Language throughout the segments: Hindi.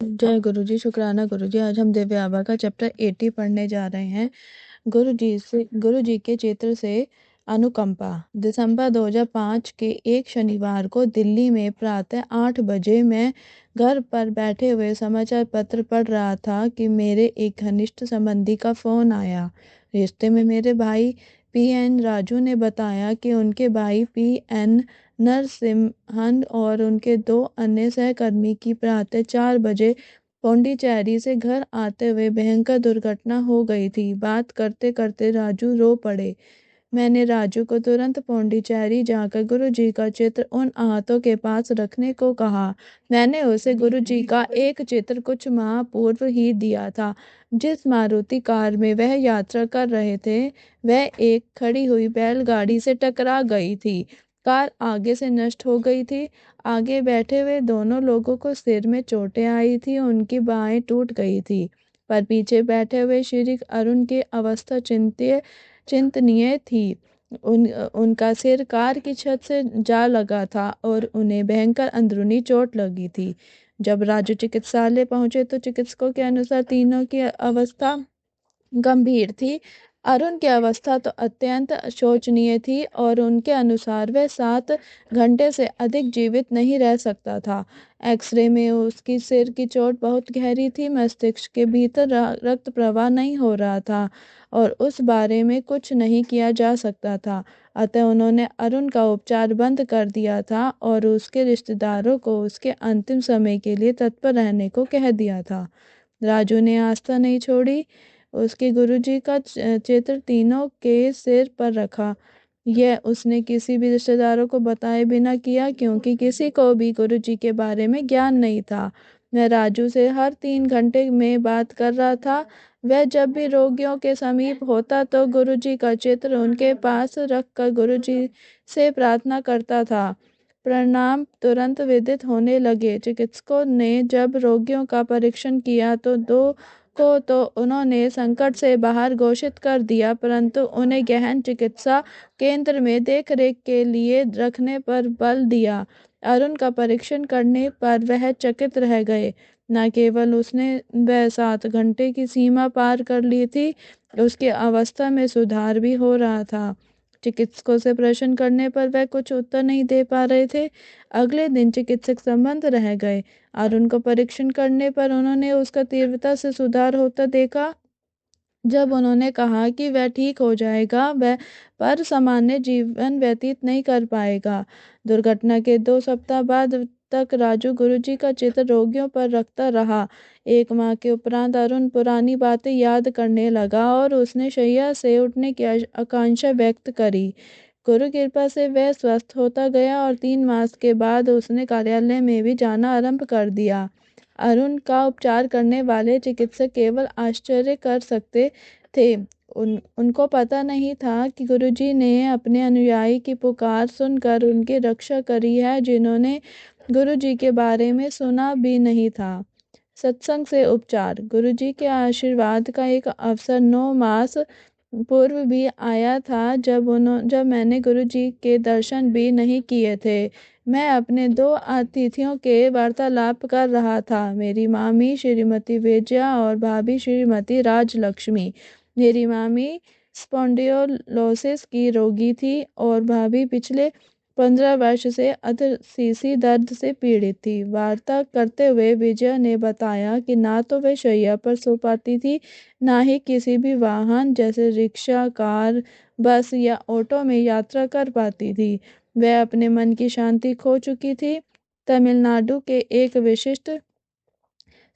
जय गुरु जी, शुक्राना गुरु जी। आज हम दिव्य आबा का चैप्टर 80 पढ़ने जा रहे हैं। गुरु जी के चित्र से अनुकंपा। दिसंबर 2005 के एक शनिवार को दिल्ली में प्रातः 8 बजे मैं घर पर बैठे हुए समाचार पत्र पढ़ रहा था कि मेरे एक घनिष्ठ संबंधी का फोन आया। रिश्ते में मेरे भाई पीएन राजू ने बताया कि उनके भाई पीएन नरसिम्हन और उनके 2 अन्य सहकर्मी की प्रातः 4 बजे पौंडीचेरी से घर आते हुए भयंकर दुर्घटना हो गई थी। बात करते करते राजू रो पड़े। मैंने राजू को तुरंत पौंडीचेरी जाकर गुरुजी का चित्र उन आहतों के पास रखने को कहा। मैंने उसे गुरुजी का एक चित्र कुछ माह पूर्व ही दिया था। जिस मारुति कार में वह यात्रा कर रहे थे वह एक खड़ी हुई बैलगाड़ी से टकरा गई थी। कार आगे से नष्ट हो गई थी। आगे बैठे हुए दोनों लोगों को सिर में चोटें आई थी, उनकी बाहें टूट गई थी, पर पीछे बैठे हुए श्री अरुण की अवस्था चिंतनीय थी। उनका सिर कार की छत से जा लगा था और उन्हें भयंकर अंदरूनी चोट लगी थी। जब राजू चिकित्सालय पहुंचे तो चिकित्सकों के अनुसार तीनों की अवस्था गंभीर थी। अरुण की अवस्था तो अत्यंत शोचनीय थी और उनके अनुसार वह 7 घंटे से अधिक जीवित नहीं रह सकता था। एक्सरे में उसकी सिर की चोट बहुत गहरी थी, मस्तिष्क के भीतर रक्त प्रवाह नहीं हो रहा था और उस बारे में कुछ नहीं किया जा सकता था। अतः उन्होंने अरुण का उपचार बंद कर दिया था और उसके रिश्तेदारों को उसके अंतिम समय के लिए तत्पर रहने को कह दिया था। राजू ने आस्था नहीं छोड़ी। उसके गुरुजी का चित्र तीनों के सिर पर रखा। यह उसने किसी भी रिश्तेदारों को बताए बिना किया, क्योंकि किसी को भी गुरुजी के बारे में ज्ञान नहीं था। मैं राजू से हर 3 घंटे में बात कर रहा था। वह जब भी रोगियों के समीप होता तो गुरुजी का चित्र उनके पास रखकर गुरुजी से प्रार्थना करता था। परिणाम तुरंत विदित होने लगे। चिकित्सकों ने जब रोगियों का परीक्षण किया तो 2 को तो उन्होंने संकट से बाहर घोषित कर दिया, परंतु उन्हें गहन चिकित्सा केंद्र में देखरेख के लिए रखने पर बल दिया। अरुण का परीक्षण करने पर वह चकित रह गए। न केवल उसने वह 7 घंटे की सीमा पार कर ली थी, उसकी अवस्था में सुधार भी हो रहा था। चिकित्सकों से प्रश्न करने पर वह कुछ उत्तर नहीं दे पा रहे थे। अगले दिन चिकित्सक संबंध रह गए। अरुण को परीक्षण करने पर उन्होंने उसका तीव्रता से सुधार होता देखा। जब उन्होंने कहा कि वह ठीक हो जाएगा, वह पर सामान्य जीवन व्यतीत नहीं कर पाएगा। दुर्घटना के 2 सप्ताह बाद तक राजू गुरुजी का चित्र रोगियों पर रखता रहा। 1 माह के उपरांत अरुण पुरानी बातें याद करने लगा और उसने शैया से उठने की आकांक्षा व्यक्त करी। गुरु कृपा से वह स्वस्थ होता गया और 3 मास के बाद उसने कार्यालय में भी जाना आरंभ कर दिया। अरुण का उपचार करने वाले चिकित्सक केवल आश्चर्य कर सकते थे। उनको पता नहीं था कि गुरुजी ने अपने अनुयायी की पुकार सुनकर उनकी रक्षा करी है, जिन्होंने गुरुजी के बारे में सुना भी नहीं था। सत्संग से उपचार। गुरुजी के आशीर्वाद का एक अवसर 9 मास पूर्व भी आया था, जब मैंने गुरुजी के दर्शन भी नहीं किए थे। मैं अपने 2 अतिथियों के वार्तालाप कर रहा था, मेरी मामी श्रीमती विजया और भाभी श्रीमती राजलक्ष्मी। मेरी मामी स्पॉन्डिलोसिस की रोगी थी और भाभी पिछले 15 वर्ष से अधशीसी दर्द से पीड़ित थी। वार्ता करते हुए विजया ने बताया कि ना तो वह शैया पर सो पाती थी, ना ही किसी भी वाहन जैसे रिक्शा, कार, बस या ऑटो में यात्रा कर पाती थी। वह अपने मन की शांति खो चुकी थी। तमिलनाडु के एक विशिष्ट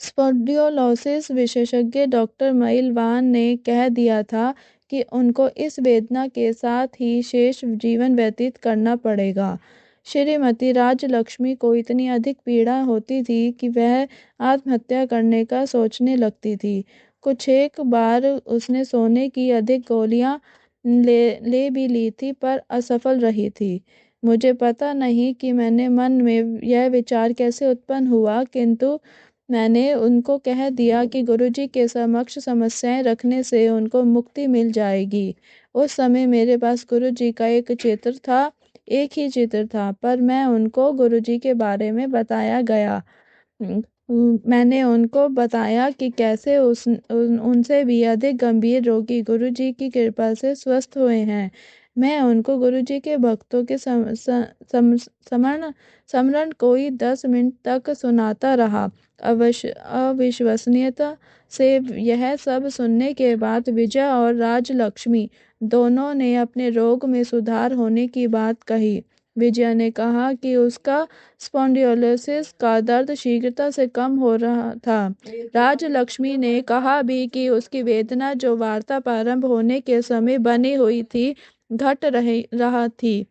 स्पॉन्डिलोसिस विशेषज्ञ डॉक्टर मयिलवान ने कह दिया था कि उनको इस वेदना के साथ ही शेष जीवन व्यतीत करना पड़ेगा। श्रीमती राजलक्ष्मी को इतनी अधिक पीड़ा होती थी कि वह आत्महत्या करने का सोचने लगती थी। कुछ एक बार उसने सोने की अधिक गोलियां ले भी ली थी, पर असफल रही थी। मुझे पता नहीं कि मैंने मन में यह विचार कैसे उत्पन्न हुआ, किंतु मैंने उनको कह दिया कि गुरुजी के समक्ष समस्याएं रखने से उनको मुक्ति मिल जाएगी। उस समय मेरे पास गुरुजी का एक ही चित्र था, पर मैं उनको गुरुजी के बारे में बताया गया। मैंने उनको बताया कि कैसे उनसे भी अधिक गंभीर रोगी गुरुजी की कृपा से स्वस्थ हुए हैं। मैं उनको गुरुजी के भक्तों के समरण कोई 10 मिनट तक सुनाता रहा। अविश्वसनीयता से यह सब सुनने के बाद विजय और राजलक्ष्मी दोनों ने अपने रोग में सुधार होने की बात कही। विजया ने कहा कि उसका स्पॉन्डिलोसिस का दर्द शीघ्रता से कम हो रहा था। राजलक्ष्मी ने कहा भी कि उसकी वेदना जो वार्ता प्रारंभ होने के समय बनी हुई थी घट रहा थी।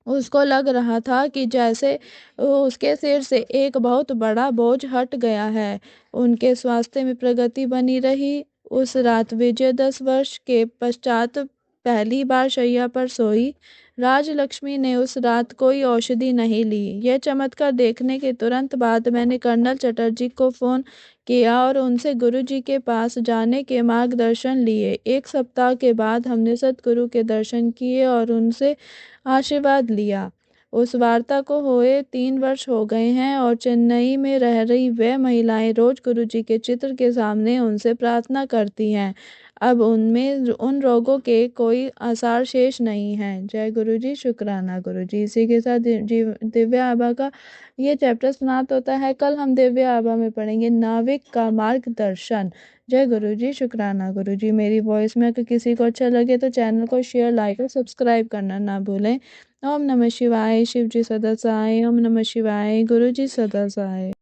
उसको लग रहा था कि जैसे उसके सिर से एक बहुत बड़ा बोझ हट गया है। उनके स्वास्थ्य में प्रगति बनी रही। उस रात विजय 10 वर्ष के पश्चात पहली बार शैया पर सोई। राजलक्ष्मी ने उस रात कोई औषधि नहीं ली। यह चमत्कार देखने के तुरंत बाद मैंने कर्नल चटर्जी को फ़ोन किया और उनसे गुरुजी के पास जाने के मार्गदर्शन लिए। 1 सप्ताह के बाद हमने सद्गुरु के दर्शन किए और उनसे आशीर्वाद लिया। उस वार्ता को हुए 3 वर्ष हो गए हैं और चेन्नई में रह रही वे महिलाएं रोज गुरुजी के चित्र के सामने उनसे प्रार्थना करती हैं। अब उनमें उन रोगों के कोई आसार शेष नहीं हैं। जय गुरुजी, शुक्राना गुरुजी। इसी के साथ दिव्य आभा का ये चैप्टर समाप्त होता है। कल हम दिव्य आभा में पढ़ेंगे नाविक का मार्गदर्शन। जय गुरुजी, शुक्राना गुरुजी। मेरी वॉइस में अगर किसी को अच्छा लगे तो चैनल को शेयर, लाइक और सब्सक्राइब करना ना भूलें। ओम नमः शिवाय। शिव जी सदा सहाय। ओम नमः शिवाय। गुरु जी सदा सहाय।